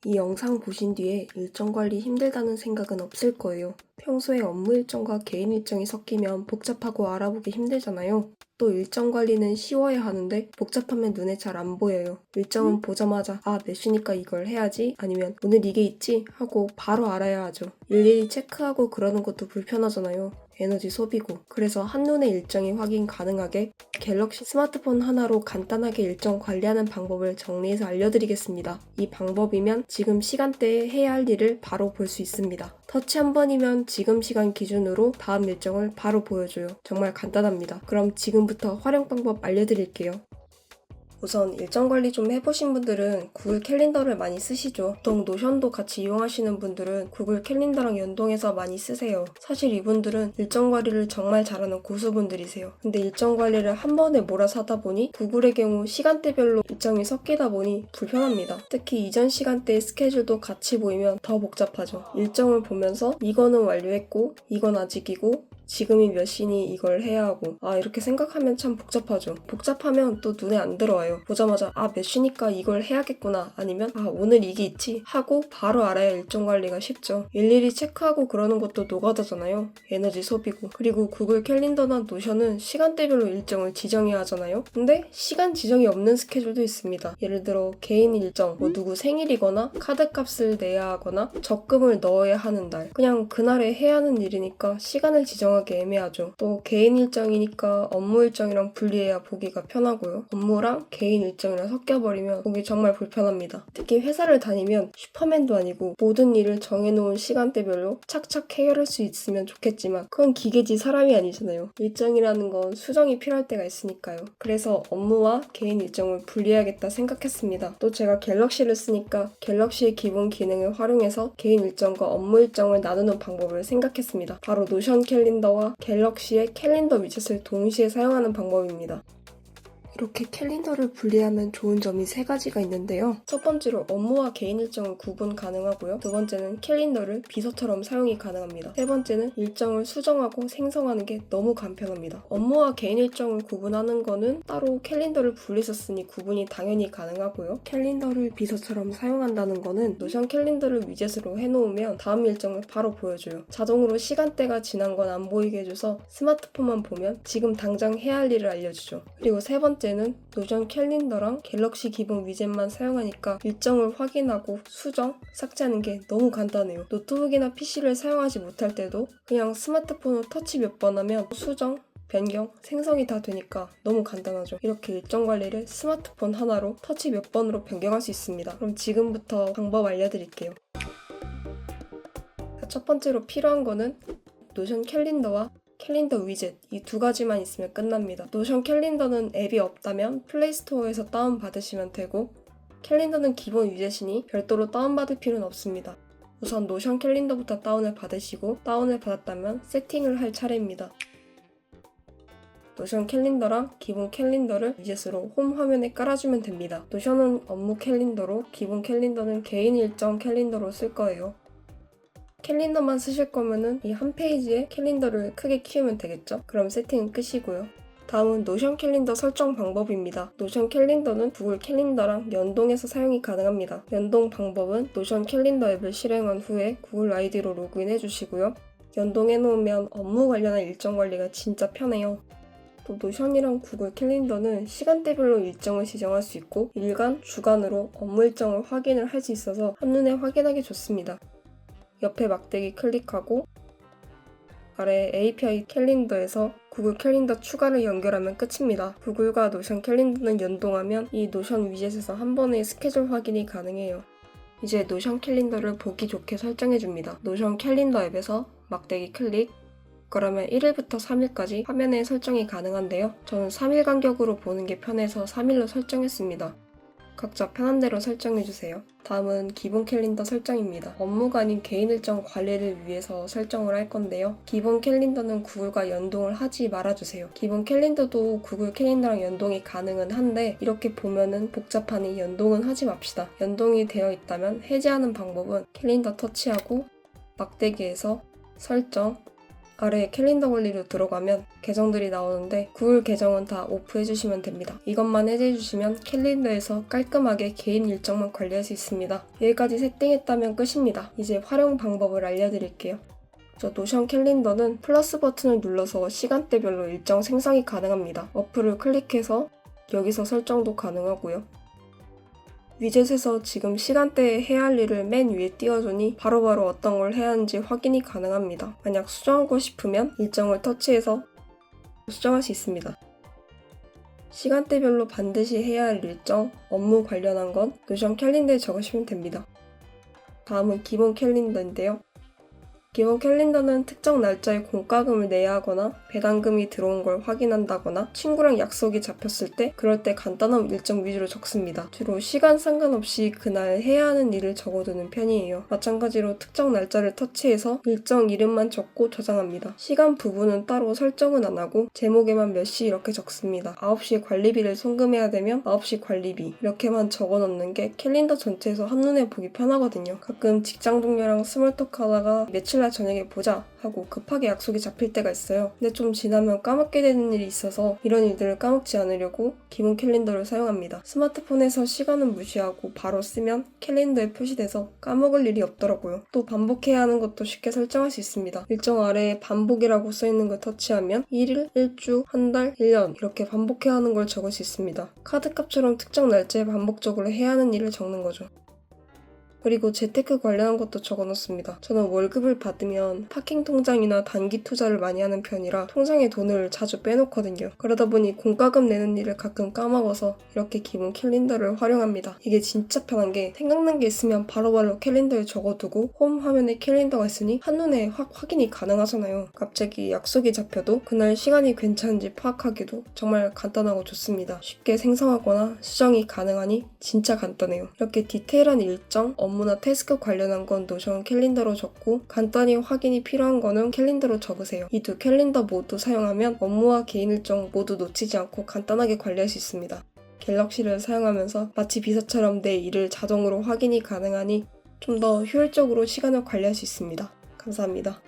이 영상 보신 뒤에 일정 관리 힘들다는 생각은 없을 거예요. 평소에 업무 일정과 개인 일정이 섞이면 복잡하고 알아보기 힘들잖아요. 또 일정 관리는 쉬워야 하는데 복잡하면 눈에 잘 안 보여요. 일정은 보자마자 몇 시니까 이걸 해야지 아니면 오늘 이게 있지 하고 바로 알아야 하죠. 일일이 체크하고 그러는 것도 불편하잖아요. 에너지 소비고. 그래서 한눈에 일정이 확인 가능하게 갤럭시 스마트폰 하나로 간단하게 일정 관리하는 방법을 정리해서 알려드리겠습니다. 이 방법이면 지금 시간대에 해야 할 일을 바로 볼 수 있습니다. 터치 한 번이면 지금 시간 기준으로 다음 일정을 바로 보여줘요. 정말 간단합니다. 그럼 지금부터 활용 방법 알려드릴게요. 우선 일정 관리 좀 해보신 분들은 구글 캘린더를 많이 쓰시죠. 보통 노션도 같이 이용하시는 분들은 구글 캘린더랑 연동해서 많이 쓰세요. 사실 이분들은 일정 관리를 정말 잘하는 고수분들이세요. 근데 일정 관리를 한 번에 몰아서 하다 보니 구글의 경우 시간대별로 일정이 섞이다 보니 불편합니다. 특히 이전 시간대의 스케줄도 같이 보이면 더 복잡하죠. 일정을 보면서 이거는 완료했고 이건 아직이고 지금이 몇 시니 이걸 해야 하고 이렇게 생각하면 참 복잡하죠. 복잡하면 또 눈에 안 들어와요. 보자마자 몇 시니까 이걸 해야겠구나 아니면 오늘 이게 있지 하고 바로 알아야 일정 관리가 쉽죠. 일일이 체크하고 그러는 것도 노가다잖아요. 에너지 소비고. 그리고 구글 캘린더나 노션은 시간대별로 일정을 지정해야 하잖아요. 근데 시간 지정이 없는 스케줄도 있습니다. 예를 들어 개인 일정, 누구 생일이거나 카드값을 내야 하거나 적금을 넣어야 하는 날 그냥 그날에 해야 하는 일이니까 시간을 지정하기 애매하죠. 또 개인 일정이니까 업무 일정이랑 분리해야 보기가 편하고요. 업무랑 개인 일정이랑 섞여버리면 보기 정말 불편합니다. 특히 회사를 다니면 슈퍼맨도 아니고 모든 일을 정해놓은 시간대별로 착착 해결할 수 있으면 좋겠지만 그건 기계지 사람이 아니잖아요. 일정이라는 건 수정이 필요할 때가 있으니까요. 그래서 업무와 개인 일정을 분리해야겠다 생각했습니다. 또 제가 갤럭시를 쓰니까 갤럭시의 기본 기능을 활용해서 개인 일정과 업무 일정을 나누는 방법을 생각했습니다. 바로 노션 캘린더와 갤럭시의 캘린더 위젯을 동시에 사용하는 방법입니다. 이렇게 캘린더를 분리하면 좋은 점이 3가지가 있는데요. 첫 번째로 업무와 개인 일정을 구분 가능하고요. 두 번째는 캘린더를 비서처럼 사용이 가능합니다. 세 번째는 일정을 수정하고 생성하는 게 너무 간편합니다. 업무와 개인 일정을 구분하는 거는 따로 캘린더를 분리해서 쓰니 구분이 당연히 가능하고요. 캘린더를 비서처럼 사용한다는 거는 노션 캘린더를 위젯으로 해놓으면 다음 일정을 바로 보여줘요. 자동으로 시간대가 지난 건 안 보이게 해줘서 스마트폰만 보면 지금 당장 해야 할 일을 알려주죠. 그리고 세 번째는 노션 캘린더랑 갤럭시 기본 위젯만 사용하니까 일정을 확인하고 수정, 삭제하는 게 너무 간단해요. 노트북이나 PC를 사용하지 못할 때도 그냥 스마트폰으로 터치 몇 번 하면 수정, 변경, 생성이 다 되니까 너무 간단하죠. 이렇게 일정 관리를 스마트폰 하나로 터치 몇 번으로 변경할 수 있습니다. 그럼 지금부터 방법 알려드릴게요. 첫 번째로 필요한 거는 노션 캘린더와 캘린더 위젯 이 2가지만 있으면 끝납니다. 노션 캘린더는 앱이 없다면 플레이스토어에서 다운받으시면 되고 캘린더는 기본 위젯이니 별도로 다운받을 필요는 없습니다. 우선 노션 캘린더부터 다운을 받으시고 다운을 받았다면 세팅을 할 차례입니다. 노션 캘린더랑 기본 캘린더를 위젯으로 홈 화면에 깔아주면 됩니다. 노션은 업무 캘린더로 기본 캘린더는 개인 일정 캘린더로 쓸 거예요. 캘린더만 쓰실 거면은 이 한 페이지에 캘린더를 크게 키우면 되겠죠? 그럼 세팅은 끝이고요. 다음은 노션 캘린더 설정 방법입니다. 노션 캘린더는 구글 캘린더랑 연동해서 사용이 가능합니다. 연동 방법은 노션 캘린더 앱을 실행한 후에 구글 아이디로 로그인해 주시고요. 연동해 놓으면 업무 관련한 일정 관리가 진짜 편해요. 또 노션이랑 구글 캘린더는 시간대별로 일정을 지정할 수 있고 일간, 주간으로 업무 일정을 확인을 할 수 있어서 한눈에 확인하기 좋습니다. 옆에 막대기 클릭하고 아래 API 캘린더에서 구글 캘린더 추가를 연결하면 끝입니다. 구글과 노션 캘린더는 연동하면 이 노션 위젯에서 한 번에 스케줄 확인이 가능해요. 이제 노션 캘린더를 보기 좋게 설정해줍니다. 노션 캘린더 앱에서 막대기 클릭 그러면 1일부터 3일까지 화면에 설정이 가능한데요. 저는 3일 간격으로 보는 게 편해서 3일로 설정했습니다. 각자 편한 대로 설정해주세요. 다음은 기본 캘린더 설정입니다. 업무가 아닌 개인 일정 관리를 위해서 설정을 할 건데요. 기본 캘린더는 구글과 연동을 하지 말아주세요. 기본 캘린더도 구글 캘린더랑 연동이 가능은 한데 이렇게 보면은 복잡하니 연동은 하지 맙시다. 연동이 되어 있다면 해제하는 방법은 캘린더 터치하고 막대기에서 설정, 아래 캘린더 관리로 들어가면 계정들이 나오는데 구글 계정은 다 오프 해주시면 됩니다. 이것만 해제해주시면 캘린더에서 깔끔하게 개인 일정만 관리할 수 있습니다. 여기까지 세팅했다면 끝입니다. 이제 활용 방법을 알려드릴게요. 노션 캘린더는 플러스 버튼을 눌러서 시간대별로 일정 생성이 가능합니다. 어플을 클릭해서 여기서 설정도 가능하고요. 위젯에서 지금 시간대에 해야 할 일을 맨 위에 띄워주니 바로바로 어떤 걸 해야 하는지 확인이 가능합니다. 만약 수정하고 싶으면 일정을 터치해서 수정할 수 있습니다. 시간대별로 반드시 해야 할 일정, 업무 관련한 건 노션 캘린더에 적으시면 됩니다. 다음은 기본 캘린더인데요. 기본 캘린더는 특정 날짜에 공과금을 내야 하거나 배당금이 들어온 걸 확인한다거나 친구랑 약속이 잡혔을 때 그럴 때 간단한 일정 위주로 적습니다. 주로 시간 상관없이 그날 해야 하는 일을 적어두는 편이에요. 마찬가지로 특정 날짜를 터치해서 일정 이름만 적고 저장합니다. 시간 부분은 따로 설정은 안 하고 제목에만 몇 시 이렇게 적습니다. 9시에 관리비를 송금해야 되면 9시 관리비 이렇게만 적어놓는 게 캘린더 전체에서 한눈에 보기 편하거든요. 가끔 직장 동료랑 스몰톡 하다가 며칠날 저녁에 보자 하고 급하게 약속이 잡힐 때가 있어요. 근데 좀 지나면 까먹게 되는 일이 있어서 이런 일들을 까먹지 않으려고 기본 캘린더를 사용합니다. 스마트폰에서 시간은 무시하고 바로 쓰면 캘린더에 표시돼서 까먹을 일이 없더라고요. 또 반복해야 하는 것도 쉽게 설정할 수 있습니다. 일정 아래에 반복이라고 써있는 걸 터치하면 1일, 1주, 한 달, 1년 이렇게 반복해야 하는 걸 적을 수 있습니다. 카드값처럼 특정 날짜에 반복적으로 해야 하는 일을 적는 거죠. 그리고 재테크 관련한 것도 적어놓습니다. 저는 월급을 받으면 파킹 통장이나 단기 투자를 많이 하는 편이라 통장에 돈을 자주 빼놓거든요. 그러다 보니 공과금 내는 일을 가끔 까먹어서 이렇게 기본 캘린더를 활용합니다. 이게 진짜 편한 게 생각난 게 있으면 바로바로 캘린더에 적어두고 홈 화면에 캘린더가 있으니 한눈에 확인이 가능하잖아요. 갑자기 약속이 잡혀도 그날 시간이 괜찮은지 파악하기도 정말 간단하고 좋습니다. 쉽게 생성하거나 수정이 가능하니 진짜 간단해요. 이렇게 디테일한 일정, 업무나 태스크 관련한 건 노션 캘린더로 적고 간단히 확인이 필요한 거는 캘린더로 적으세요. 이 두 캘린더 모두 사용하면 업무와 개인 일정 모두 놓치지 않고 간단하게 관리할 수 있습니다. 갤럭시를 사용하면서 마치 비서처럼 내 일을 자동으로 확인이 가능하니 좀 더 효율적으로 시간을 관리할 수 있습니다. 감사합니다.